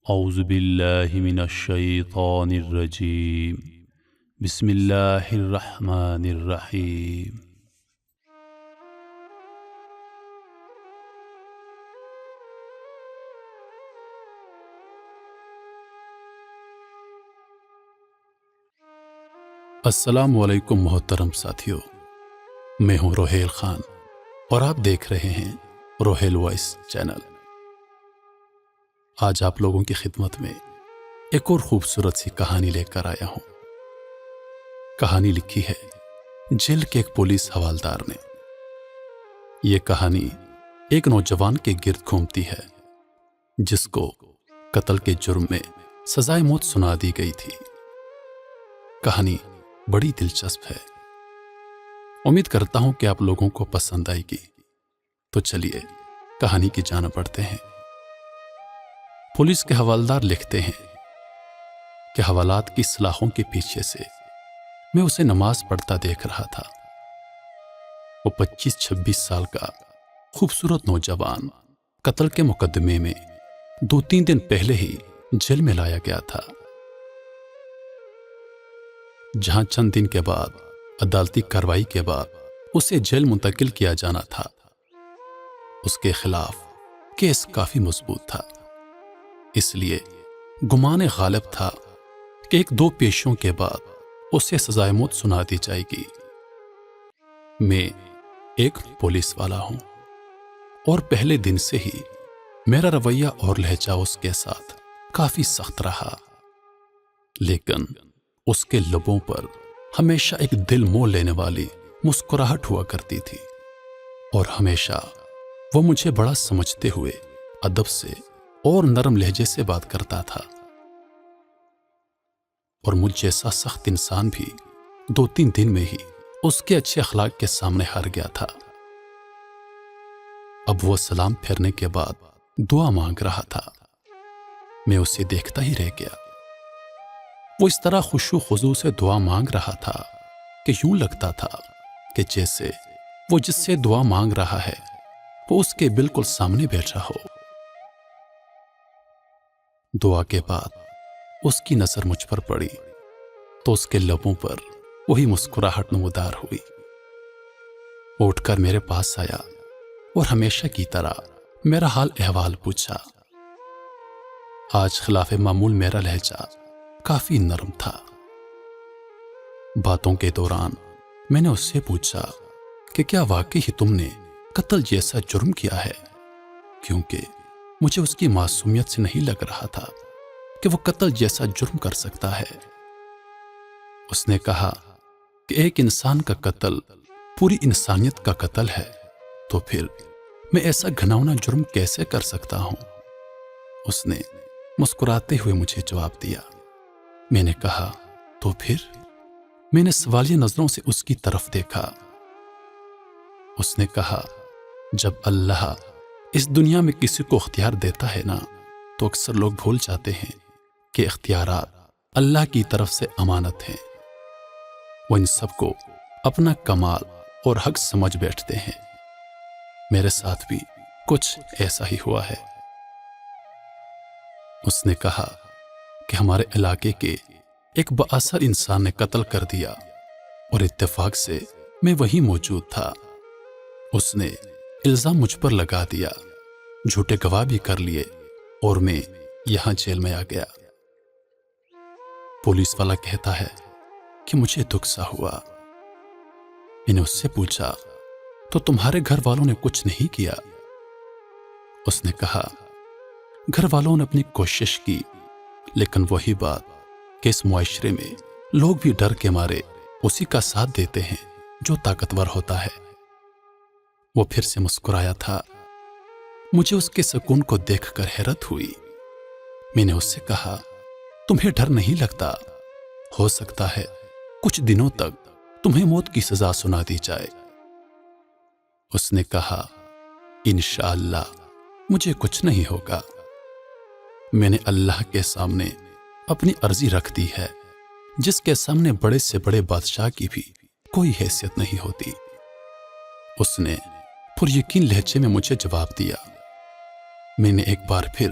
اعوذ باللہ من الشیطان الرجیم بسم اللہ الرحمن الرحیم۔ السلام علیکم محترم ساتھیو، میں ہوں روحیل خان اور آپ دیکھ رہے ہیں روحیل وائس چینل۔ آج آپ لوگوں کی خدمت میں ایک اور خوبصورت سی کہانی لے کر آیا ہوں۔ کہانی لکھی ہے جیل کے ایک پولیس حوالدار نے۔ یہ کہانی ایک نوجوان کے گرد گھومتی ہے جس کو قتل کے جرم میں سزائے موت سنا دی گئی تھی۔ کہانی بڑی دلچسپ ہے، امید کرتا ہوں کہ آپ لوگوں کو پسند آئے گی۔ تو چلیے کہانی کی جانب بڑھتے ہیں۔ پولیس کے حوالدار لکھتے ہیں کہ حوالات کی سلاخوں کے پیچھے سے میں اسے نماز پڑھتا دیکھ رہا تھا۔ وہ 25-26 سال کا خوبصورت نوجوان قتل کے مقدمے میں 2-3 دن پہلے ہی جیل میں لایا گیا تھا، جہاں چند دن کے بعد عدالتی کارروائی کے بعد اسے جیل منتقل کیا جانا تھا۔ اس کے خلاف کیس کافی مضبوط تھا، اس لیے گمان غالب تھا کہ 1-2 پیشوں کے بعد اسے سزائے موت سنا دی جائے گی۔ میں ایک پولیس والا ہوں اور پہلے دن سے ہی میرا رویہ اور لہجہ اس کے ساتھ کافی سخت رہا، لیکن اس کے لبوں پر ہمیشہ ایک دل موہ لینے والی مسکراہٹ ہوا کرتی تھی، اور ہمیشہ وہ مجھے بڑا سمجھتے ہوئے ادب سے اور نرم لہجے سے بات کرتا تھا، اور مجھ جیسا سخت انسان بھی 2-3 دن میں ہی اس کے اچھے اخلاق کے سامنے ہار گیا تھا۔ اب وہ سلام پھیرنے کے بعد دعا مانگ رہا تھا، میں اسے دیکھتا ہی رہ گیا۔ وہ اس طرح خشوع خضوع سے دعا مانگ رہا تھا کہ یوں لگتا تھا کہ جیسے وہ جس سے دعا مانگ رہا ہے وہ اس کے بالکل سامنے بیٹھا ہو۔ دعا کے بعد اس کی نظر مجھ پر پڑی تو اس کے لبوں پر وہی مسکراہٹ نمودار ہوئی۔ وہ اٹھ کر میرے پاس آیا اور ہمیشہ کی طرح میرا حال احوال پوچھا۔ آج خلاف معمول میرا لہجہ کافی نرم تھا۔ باتوں کے دوران میں نے اس سے پوچھا کہ کیا واقعی ہی تم نے قتل جیسا جرم کیا ہے، کیونکہ مجھے اس کی معصومیت سے نہیں لگ رہا تھا کہ وہ قتل جیسا جرم کر سکتا ہے۔ اس نے کہا کہ ایک انسان کا قتل پوری انسانیت کا قتل ہے، تو پھر میں ایسا گھناؤنا جرم کیسے کر سکتا ہوں؟ اس نے مسکراتے ہوئے مجھے جواب دیا۔ میں نے کہا تو پھر؟ میں نے سوالیہ نظروں سے اس کی طرف دیکھا۔ اس نے کہا جب اللہ اس دنیا میں کسی کو اختیار دیتا ہے نا، تو اکثر لوگ بھول جاتے ہیں کہ اختیارات اللہ کی طرف سے امانت ہیں۔ وہ ان سب کو اپنا کمال اور حق سمجھ بیٹھتے ہیں۔ میرے ساتھ بھی کچھ ایسا ہی ہوا ہے۔ اس نے کہا کہ ہمارے علاقے کے ایک بااثر انسان نے قتل کر دیا اور اتفاق سے میں وہیں موجود تھا۔ اس نے الزام مجھ پر لگا دیا، جھوٹے گواہ بھی کر لیے، اور میں یہاں جیل میں آ گیا۔ پولیس والا کہتا ہے کہ مجھے دکھ سا ہوا۔ میں نے اس سے پوچھا تو تمہارے گھر والوں نے کچھ نہیں کیا؟ اس نے کہا گھر والوں نے اپنی کوشش کی، لیکن وہی بات کہ اس معاشرے میں لوگ بھی ڈر کے مارے اسی کا ساتھ دیتے ہیں جو طاقتور ہوتا ہے۔ وہ پھر سے مسکرایا تھا۔ مجھے اس کے سکون کو دیکھ کر حیرت ہوئی۔ میں نے اس سے کہا تمہیں ڈر نہیں لگتا؟ ہو سکتا ہے کچھ دنوں تک تمہیں موت کی سزا سنا دی جائے۔ اس نے کہا انشاءاللہ مجھے کچھ نہیں ہوگا۔ میں نے اللہ کے سامنے اپنی عرضی رکھ دی ہے، جس کے سامنے بڑے سے بڑے بادشاہ کی بھی کوئی حیثیت نہیں ہوتی۔ اس نے پر یقین لہجے میں مجھے جواب دیا۔ میں نے ایک بار پھر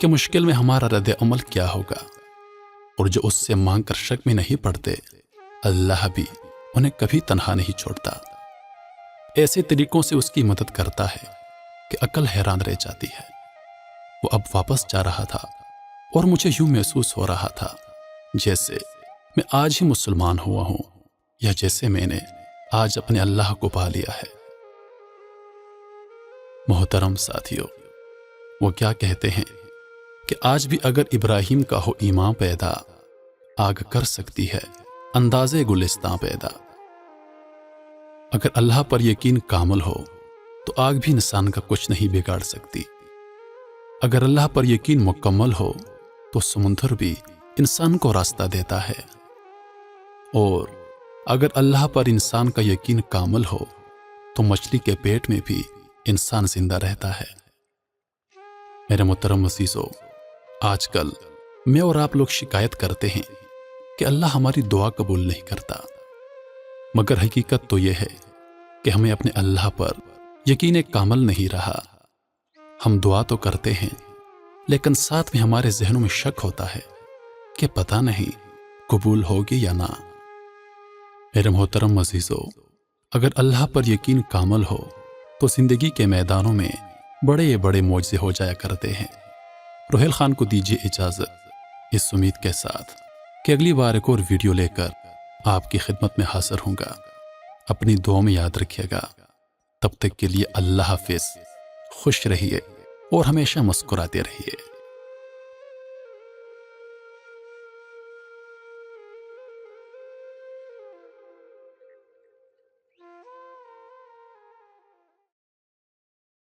کہ مشکل میں ہمارا رد عمل کیا ہوگا، اور جو اس سے مانگ کر شک میں نہیں پڑتے، اللہ بھی انہیں کبھی تنہا نہیں چھوڑتا۔ ایسے طریقوں سے اس کی مدد کرتا ہے کہ عقل حیران رہ جاتی ہے۔ وہ اب واپس جا رہا تھا اور مجھے یوں محسوس ہو رہا تھا جیسے میں آج ہی مسلمان ہوا ہوں، یا جیسے میں نے آج اپنے اللہ کو پا لیا ہے۔ محترم ساتھیو، وہ کیا کہتے ہیں کہ آج بھی اگر ابراہیم کا ہو ایمان پیدا، آگ کر سکتی ہے اندازے گلستاں پیدا۔ اگر اللہ پر یقین کامل ہو تو آگ بھی انسان کا کچھ نہیں بگاڑ سکتی۔ اگر اللہ پر یقین مکمل ہو تو سمندر بھی انسان کو راستہ دیتا ہے، اور اگر اللہ پر انسان کا یقین کامل ہو تو مچھلی کے پیٹ میں بھی انسان زندہ رہتا ہے۔ میرے محترم عزیزو، آج کل میں اور آپ لوگ شکایت کرتے ہیں کہ اللہ ہماری دعا قبول نہیں کرتا، مگر حقیقت تو یہ ہے کہ ہمیں اپنے اللہ پر یقین کامل نہیں رہا۔ ہم دعا تو کرتے ہیں لیکن ساتھ میں ہمارے ذہنوں میں شک ہوتا ہے کہ پتہ نہیں قبول ہوگی یا نہ۔ میرے محترم عزیزو، اگر اللہ پر یقین کامل ہو تو زندگی کے میدانوں میں بڑے بڑے معجزے ہو جایا کرتے ہیں۔ روحیل خان کو دیجیے اجازت، اس امید کے ساتھ کہ اگلی بار ایک اور ویڈیو لے کر آپ کی خدمت میں حاضر ہوں گا۔ اپنی دعا میں یاد رکھیے گا۔ تب تک کے لیے اللہ حافظ، خوش رہیے اور ہمیشہ مسکراتے رہیے۔